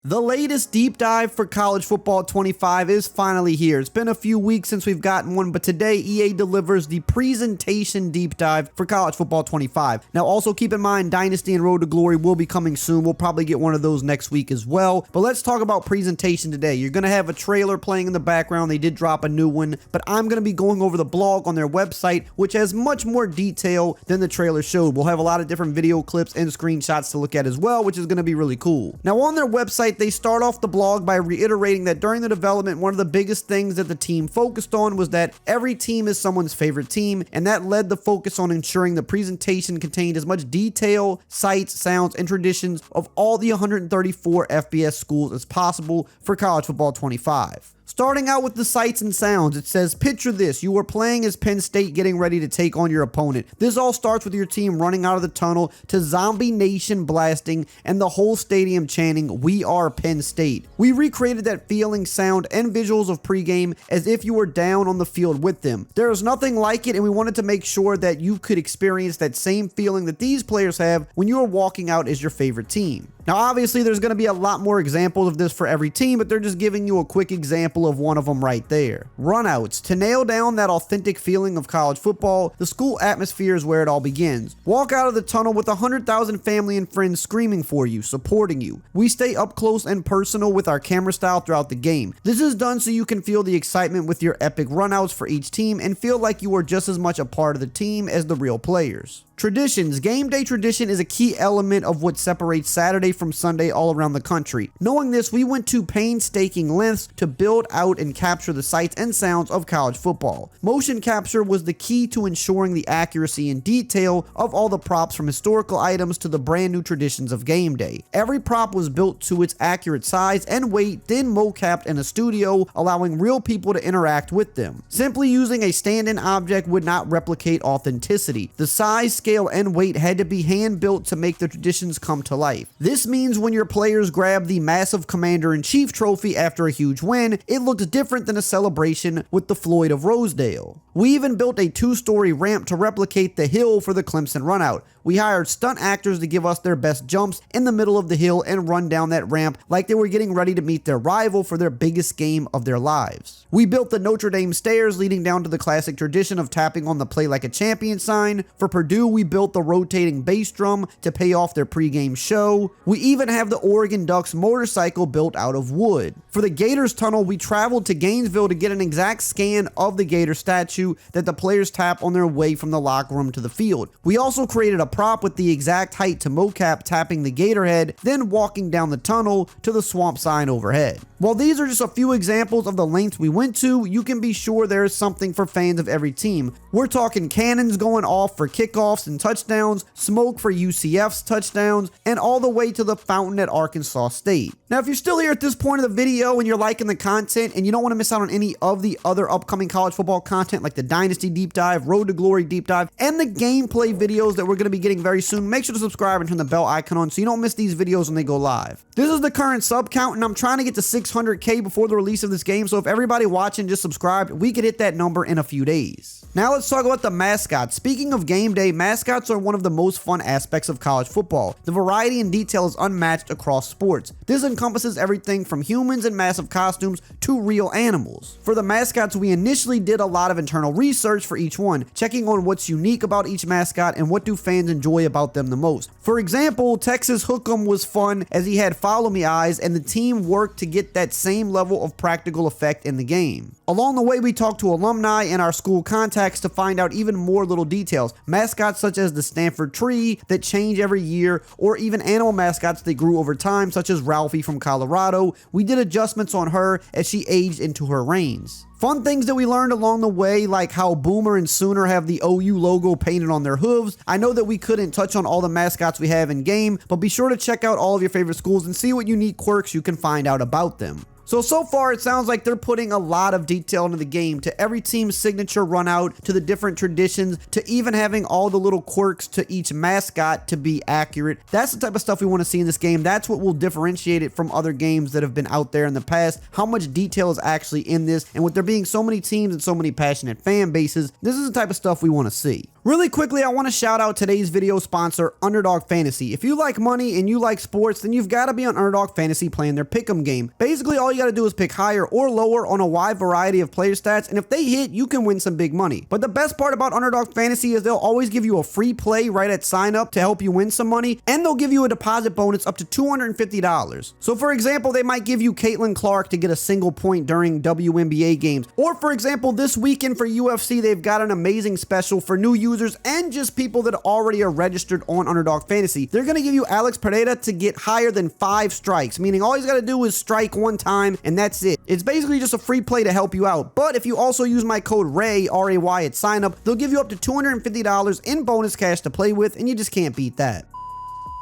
The latest deep dive for College Football 25 is finally here. It's been a few weeks since we've gotten one, but today EA delivers the presentation deep dive for College Football 25. Now also keep in mind Dynasty and Road to Glory will be coming soon. We'll probably get one of those next week as well. But let's talk about presentation today. You're going to have a trailer playing in the background. They did drop a new one, but I'm going to be going over the blog on their website, which has much more detail than the trailer showed. We'll have a lot of different video clips and screenshots to look at as well, which is going to be really cool. Now on their website, they start off the blog by reiterating that during the development, one of the biggest things that the team focused on was that every team is someone's favorite team, and that led the focus on ensuring the presentation contained as much detail, sights, sounds, and traditions of all the 134 FBS schools as possible for College Football 25. Starting out with the sights and sounds, it says, picture this, you are playing as Penn State getting ready to take on your opponent. This all starts with your team running out of the tunnel to Zombie Nation blasting and the whole stadium chanting, "We are Penn State." We recreated that feeling, sound, and visuals of pregame as if you were down on the field with them. There is nothing like it, and we wanted to make sure that you could experience that same feeling that these players have when you are walking out as your favorite team. Now, obviously, there's going to be a lot more examples of this for every team, but they're just giving you a quick example of one of them right there. Runouts. To nail down that authentic feeling of college football, the school atmosphere is where it all begins. Walk out of the tunnel with 100,000 family and friends screaming for you, supporting you. We stay up close and personal with our camera style throughout the game. This is done so you can feel the excitement with your epic runouts for each team and feel like you are just as much a part of the team as the real players. Traditions. Game day tradition is a key element of what separates Saturday from Sunday all around the country. Knowing this, we went to painstaking lengths to build out and capture the sights and sounds of college football. Motion capture was the key to ensuring the accuracy and detail of all the props, from historical items to the brand new traditions of game day. Every prop was built to its accurate size and weight, then mocapped in a studio, allowing real people to interact with them. Simply using a stand-in object would not replicate authenticity. The size, scale, and weight had to be hand-built to make the traditions come to life. This means when your players grab the massive Commander-in-Chief trophy after a huge win, it looks different than a celebration with the Floyd of Rosedale. We even built a 2-story ramp to replicate the hill for the Clemson runout. We hired stunt actors to give us their best jumps in the middle of the hill and run down that ramp like they were getting ready to meet their rival for their biggest game of their lives. We built the Notre Dame stairs leading down to the classic tradition of tapping on the "Play Like a Champion" sign. For Purdue, we built the rotating bass drum to pay off their pregame show. We even have the Oregon Ducks motorcycle built out of wood. For the Gators tunnel, we traveled to Gainesville to get an exact scan of the Gator statue that the players tap on their way from the locker room to the field. We also created a prop with the exact height to mocap tapping the Gator head, then walking down the tunnel to the swamp sign overhead. While these are just a few examples of the lengths we went to, you can be sure there is something for fans of every team. We're talking cannons going off for kickoffs and touchdowns, smoke for UCF's touchdowns, and all the way to the fountain at Arkansas State. Now, if you're still here at this point of the video and you're liking the content and you don't want to miss out on any of the other upcoming college football content like the Dynasty Deep Dive, Road to Glory Deep Dive, and the gameplay videos that we're going to be getting very soon, make sure to subscribe and turn the bell icon on so you don't miss these videos when they go live. This is the current sub count, and I'm trying to get to 600K before the release of this game, so if everybody watching just subscribed, we could hit that number in a few days. Now let's talk about the mascots. Speaking of game day, mascots are one of the most fun aspects of college football. The variety and detail is unmatched across sports. This encompasses everything from humans in massive costumes to real animals. For the mascots, we initially did a lot of internal research for each one, checking on what's unique about each mascot and what do fans enjoy about them the most. For example, Texas Hook'em was fun as he had follow me eyes, and the team worked to get that same level of practical effect in the game. Along the way, we talked to alumni and our school contacts to find out even more little details. Mascots such as the Stanford tree that change every year, or even animal mascots that grew over time such as Ralphie from Colorado. We did adjustments on her as she aged into her reigns. Fun things that we learned along the way, like how Boomer and Sooner have the OU logo painted on their hooves. I know that we couldn't touch on all the mascots we have in game, but be sure to check out all of your favorite schools and see what unique quirks you can find out about them. So far it sounds like they're putting a lot of detail into the game, to every team's signature run out, to the different traditions, to even having all the little quirks to each mascot to be accurate. That's the type of stuff we want to see in this game. That's what will differentiate it from other games that have been out there in the past. How much detail is actually in this, and with there being so many teams and so many passionate fan bases, this is the type of stuff we want to see. Really quickly, I want to shout out today's video sponsor, Underdog Fantasy. If you like money and you like sports, then you've got to be on Underdog Fantasy playing their pick'em game. Basically, all you got to do is pick higher or lower on a wide variety of player stats, and if they hit, you can win some big money. But the best part about Underdog Fantasy is they'll always give you a free play right at sign up to help you win some money, and they'll give you a deposit bonus up to $250. So for example, they might give you Caitlin Clark to get a single point during WNBA games. Or for example, this weekend for UFC, they've got an amazing special for new users and just people that already are registered on Underdog Fantasy. They're going to give you Alex Pereira to get higher than 5 strikes, meaning all he's got to do is strike 1 time and that's it. It's basically just a free play to help you out. But if you also use my code RAY, R-A-Y at sign up, they'll give you up to $250 in bonus cash to play with, and you just can't beat that.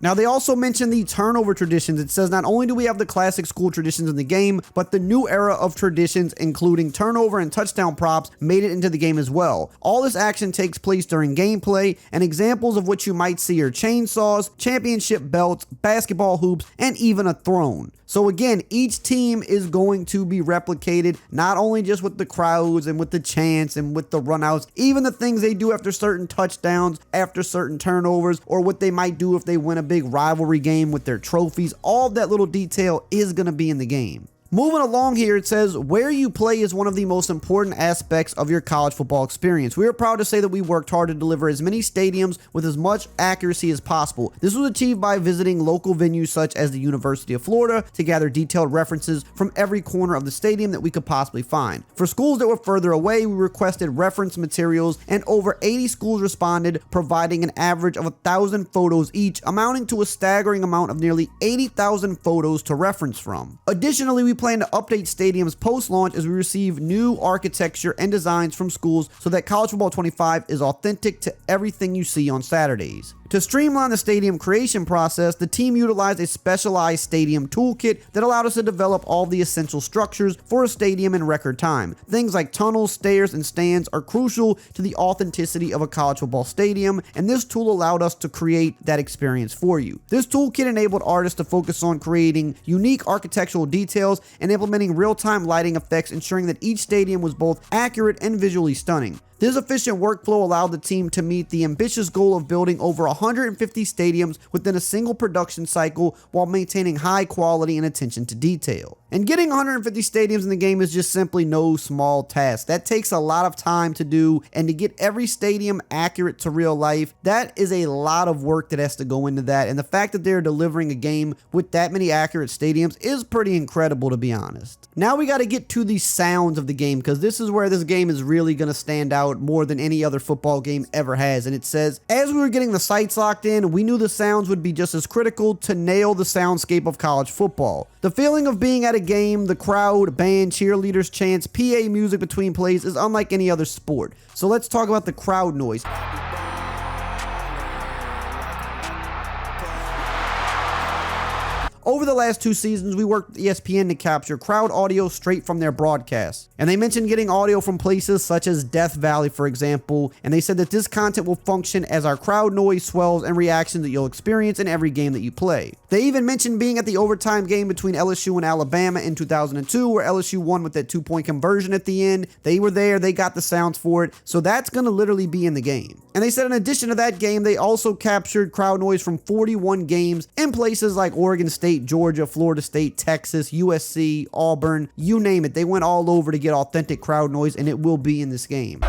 Now, they also mentioned the turnover traditions. It says not only do we have the classic school traditions in the game, but the new era of traditions, including turnover and touchdown props, made it into the game as well. All this action takes place during gameplay, and examples of what you might see are chainsaws, championship belts, basketball hoops, and even a throne. So again, each team is going to be replicated, not only just with the crowds and with the chants and with the runouts, even the things they do after certain touchdowns, after certain turnovers, or what they might do if they win a big rivalry game with their trophies. All that little detail is going to be in the game. Moving along here, it says, where you play is one of the most important aspects of your college football experience. We are proud to say that we worked hard to deliver as many stadiums with as much accuracy as possible. This was achieved by visiting local venues such as the University of Florida to gather detailed references from every corner of the stadium that we could possibly find. For schools that were further away, we requested reference materials, and over 80 schools responded, providing an average of 1,000 photos each, amounting to a staggering amount of nearly 80,000 photos to reference from. Additionally, we plan to update stadiums post-launch as we receive new architecture and designs from schools so that College Football 25 is authentic to everything you see on Saturdays. To streamline the stadium creation process, the team utilized a specialized stadium toolkit that allowed us to develop all the essential structures for a stadium in record time. Things like tunnels, stairs, and stands are crucial to the authenticity of a college football stadium, and this tool allowed us to create that experience for you. This toolkit enabled artists to focus on creating unique architectural details and implementing real-time lighting effects, ensuring that each stadium was both accurate and visually stunning. This efficient workflow allowed the team to meet the ambitious goal of building over 150 stadiums within a single production cycle while maintaining high quality and attention to detail. And getting 150 stadiums in the game is just simply no small task. That takes a lot of time to do, and to get every stadium accurate to real life, that is a lot of work that has to go into that. And the fact that they're delivering a game with that many accurate stadiums is pretty incredible, to be honest. Now we got to get to the sounds of the game, because this is where this game is really going to stand out more than any other football game ever has. And it says, as we were getting the sights locked in, we knew the sounds would be just as critical to nail the soundscape of college football. The feeling of being at a game, the crowd, band, cheerleaders, chants, PA music between plays is unlike any other sport. So let's talk about the crowd noise. Over the last 2 seasons, we worked with ESPN to capture crowd audio straight from their broadcasts. And they mentioned getting audio from places such as Death Valley, for example, and they said that this content will function as our crowd noise, swells, and reactions that you'll experience in every game that you play. They even mentioned being at the overtime game between LSU and Alabama in 2002, where LSU won with that 2-point conversion at the end. They were there, they got the sounds for it, so that's going to literally be in the game. And they said in addition to that game, they also captured crowd noise from 41 games in places like Oregon State, Georgia, Florida State, Texas, USC, Auburn, you name it. They went all over to get authentic crowd noise, and it will be in this game.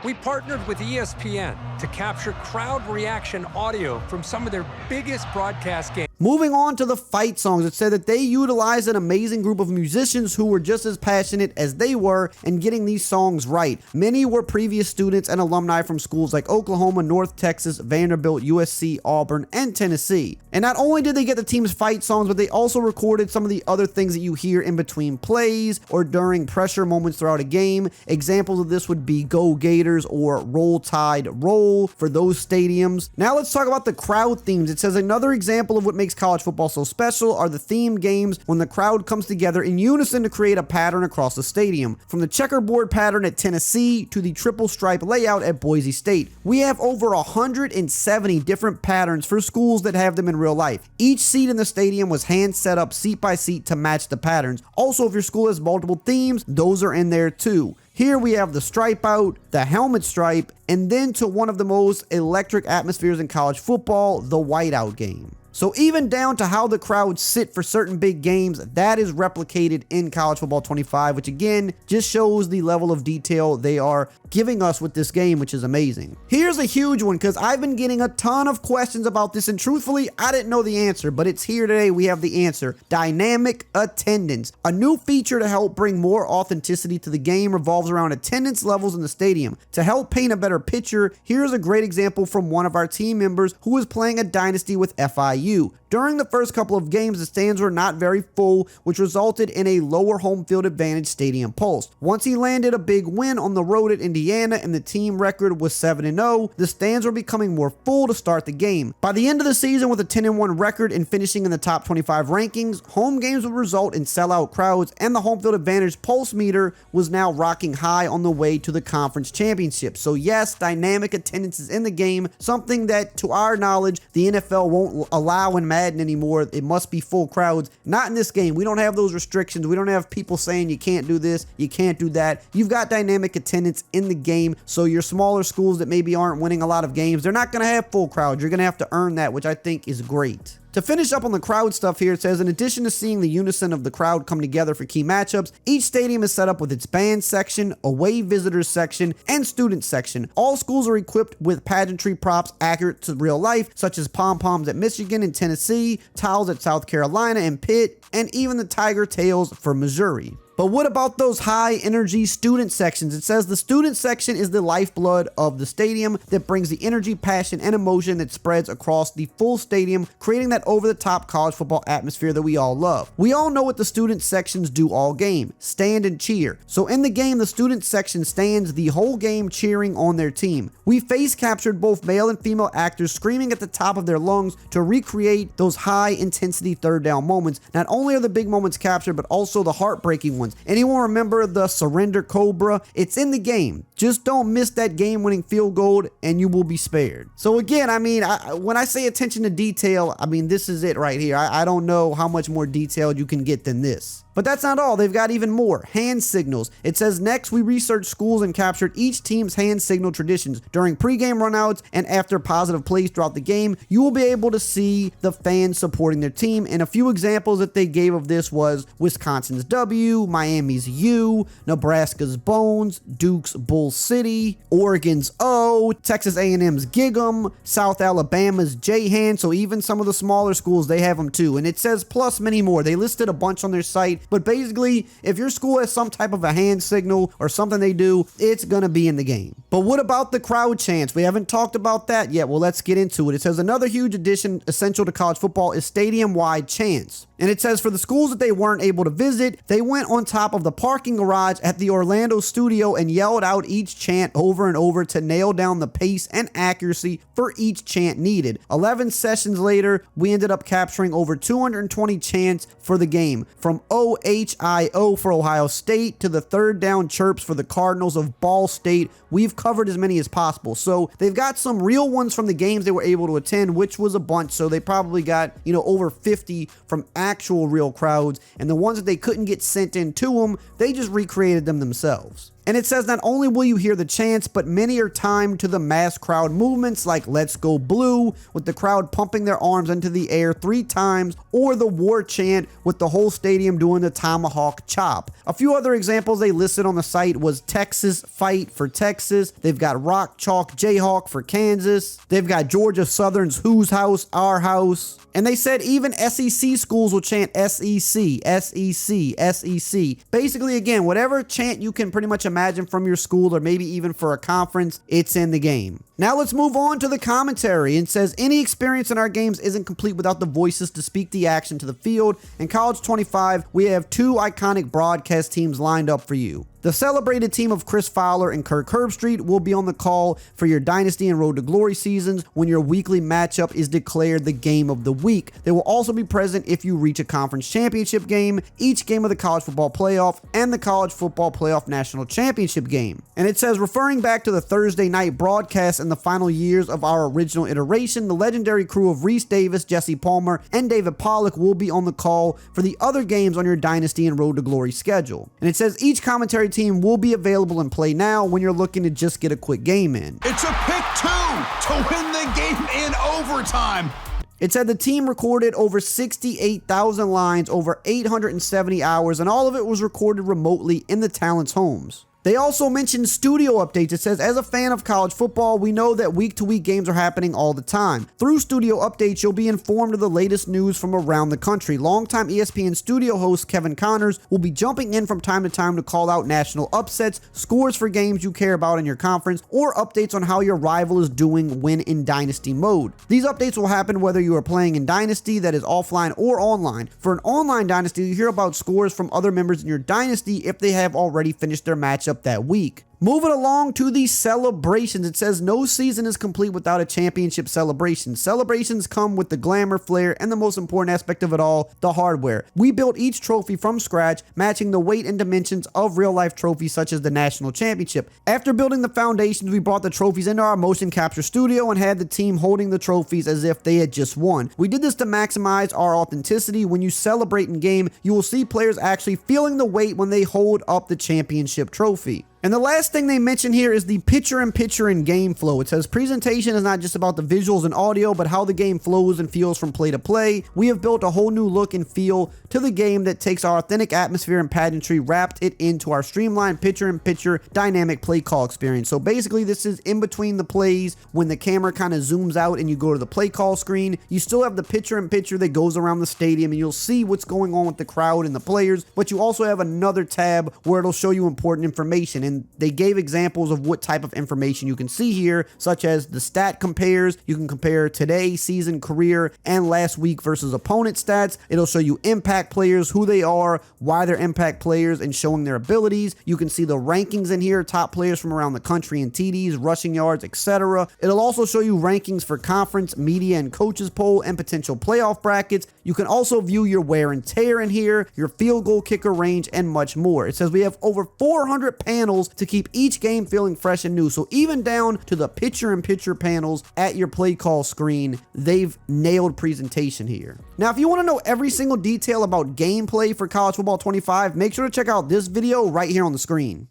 We partnered with ESPN to capture crowd reaction audio from some of their biggest broadcast games. Moving on to the fight songs, it said that they utilized an amazing group of musicians who were just as passionate as they were in getting these songs right. Many were previous students and alumni from schools like Oklahoma, North Texas, Vanderbilt, USC, Auburn, and Tennessee. And not only did they get the team's fight songs, but they also recorded some of the other things that you hear in between plays or during pressure moments throughout a game. Examples of this would be Go Gators or Roll Tide Roll for those stadiums. Now let's talk about the crowd themes. It says another example of what makes makes college football so special are the theme games when the crowd comes together in unison to create a pattern across the stadium. From the checkerboard pattern at Tennessee to the triple stripe layout at Boise State, we have over 170 different patterns for schools that have them in real life. Each seat in the stadium was hand set up seat by seat to match the patterns. Also, if your school has multiple themes, those are in there too. Here we have the stripe out, the helmet stripe, and then to one of the most electric atmospheres in college football, the whiteout game. So even down to how the crowds sit for certain big games, that is replicated in College Football 25, which again, just shows the level of detail they are giving us with this game, which is amazing. Here's a huge one, because I've been getting a ton of questions about this, and truthfully, I didn't know the answer, but it's here today. We have the answer. Dynamic attendance. A new feature to help bring more authenticity to the game revolves around attendance levels in the stadium. To help paint a better picture, here's a great example from one of our team members who was playing a dynasty with FIU. During the first couple of games, the stands were not very full, which resulted in a lower home field advantage stadium pulse. Once he landed a big win on the road at Indiana and the team record was 7-0, the stands were becoming more full to start the game. By the end of the season with a 10-1 record and finishing in the top 25 rankings, home games would result in sellout crowds, and the home field advantage pulse meter was now rocking high on the way to the conference championship. So yes, dynamic attendance is in the game, something that to our knowledge the NFL won't allow in Madden anymore. It must be full crowds. Not in this game. We don't have those restrictions. We don't have people saying you can't do this, you can't do that. You've got dynamic attendance in the game, so your smaller schools that maybe aren't winning a lot of games, they're not going to have full crowds. You're going to have to earn that, which I think is great. To finish up on the crowd stuff here, it says, in addition to seeing the unison of the crowd come together for key matchups, each stadium is set up with its band section, away visitors section, and student section. All schools are equipped with pageantry props accurate to real life, such as pom-poms at Michigan and Tennessee, towels at South Carolina and Pitt, and even the tiger tails for Missouri. But what about those high energy student sections? It says the student section is the lifeblood of the stadium that brings the energy, passion, and emotion that spreads across the full stadium, creating that over-the-top college football atmosphere that we all love. We all know what the student sections do all game: stand and cheer. So in the game, the student section stands the whole game cheering on their team. We face captured both male and female actors screaming at the top of their lungs to recreate those high intensity third down moments. Not only are the big moments captured, but also the heartbreaking ones. Anyone remember the surrender cobra? It's in the game. Just don't miss that game-winning field goal and you will be spared. So again, I mean, when I say attention to detail, I mean, this is it right here. I don't know how much more detailed you can get than this. But that's not all. They've got even more. Hand signals. It says, next, we researched schools and captured each team's hand signal traditions. During pregame runouts and after positive plays throughout the game, you will be able to see the fans supporting their team. And a few examples that they gave of this was Wisconsin's W, Miami's U, Nebraska's Bones, Duke's Bull City, Oregon's O, Texas A&M's Gig'em, South Alabama's J-Hand. So even some of the smaller schools, they have them too. And it says plus many more. They listed a bunch on their site. But basically, if your school has some type of a hand signal or something they do, it's going to be in the game. But what about the crowd chants? We haven't talked about that yet. Well, let's get into it. It says another huge addition essential to college football is stadium-wide chants. And it says for the schools that they weren't able to visit, they went on top of the parking garage at the Orlando studio and yelled out each chant over and over to nail down the pace and accuracy for each chant needed. 11 sessions later, we ended up capturing over 220 chants for the game, from OHIO for Ohio State to the third down chirps for the Cardinals of Ball State. We've covered as many as possible. So they've got some real ones from the games they were able to attend, which was a bunch. So they probably got, over 50 from actual real crowds, and the ones that they couldn't get sent in to them, they just recreated them themselves. And it says not only will you hear the chants, but many are timed to the mass crowd movements like Let's Go Blue, with the crowd pumping their arms into the air 3 times, or the war chant with the whole stadium doing the tomahawk chop. A few other examples they listed on the site was Texas Fight for Texas. They've got Rock Chalk Jayhawk for Kansas. They've got Georgia Southern's Whose House, Our House. And they said even SEC schools will chant SEC, SEC, SEC. Basically, again, whatever chant you can pretty much imagine from your school or maybe even for a conference, it's in the game. Now let's move on to the commentary. It says any experience in our games isn't complete without the voices to speak the action to the field. In College 25, we have 2 iconic broadcast teams lined up for you. The celebrated team of Chris Fowler and Kirk Herbstreit will be on the call for your Dynasty and Road to Glory seasons when your weekly matchup is declared the game of the week. They will also be present if you reach a conference championship game, each game of the college football playoff, and the college football playoff national championship game. And it says, referring back to the Thursday night broadcast in the final years of our original iteration, the legendary crew of Reese Davis, Jesse Palmer, and David Pollock will be on the call for the other games on your Dynasty and Road to Glory schedule. And it says each commentary team will be available in Play Now when you're looking to just get a quick game in. It's a pick two to win the game in overtime. It said the team recorded over 68,000 lines over 870 hours, and all of it was recorded remotely in the talent's homes. They also mentioned studio updates. It says, as a fan of college football, we know that week-to-week games are happening all the time. Through studio updates, you'll be informed of the latest news from around the country. Longtime ESPN studio host Kevin Connors will be jumping in from time to time to call out national upsets, scores for games you care about in your conference, or updates on how your rival is doing when in Dynasty mode. These updates will happen whether you are playing in Dynasty, that is offline or online. For an online Dynasty, you hear about scores from other members in your Dynasty if they have already finished their matchup that week. Moving along to the celebrations, it says no season is complete without a championship celebration. Celebrations come with the glamour, flair, and the most important aspect of it all, the hardware. We built each trophy from scratch, matching the weight and dimensions of real-life trophies such as the national championship. After building the foundations, we brought the trophies into our motion capture studio and had the team holding the trophies as if they had just won. We did this to maximize our authenticity. When you celebrate in game, you will see players actually feeling the weight when they hold up the championship trophy. And the last thing they mention here is the picture-in-picture and game flow. It says presentation is not just about the visuals and audio, but how the game flows and feels from play to play. We have built a whole new look and feel to the game that takes our authentic atmosphere and pageantry, wrapped it into our streamlined picture-in-picture dynamic play call experience. So basically, this is in between the plays when the camera kind of zooms out and you go to the play call screen. You still have the picture-in-picture that goes around the stadium and you'll see what's going on with the crowd and the players, but you also have another tab where it'll show you important information. And they gave examples of what type of information you can see here, such as the stat compares. You can compare today, season, career, and last week versus opponent stats. It'll show you impact players, who they are, why they're impact players, and showing their abilities. You can see the rankings in here, top players from around the country in TDs, rushing yards, etc. It'll also show you rankings for conference, media, and coaches poll, and potential playoff brackets. You can also view your wear and tear in here, your field goal kicker range, and much more. It says we have over 400 panels to keep each game feeling fresh and new. So even down to the picture-in-picture panels at your play call screen, they've nailed presentation here. Now, if you want to know every single detail about gameplay for College Football 25, make sure to check out this video right here on the screen.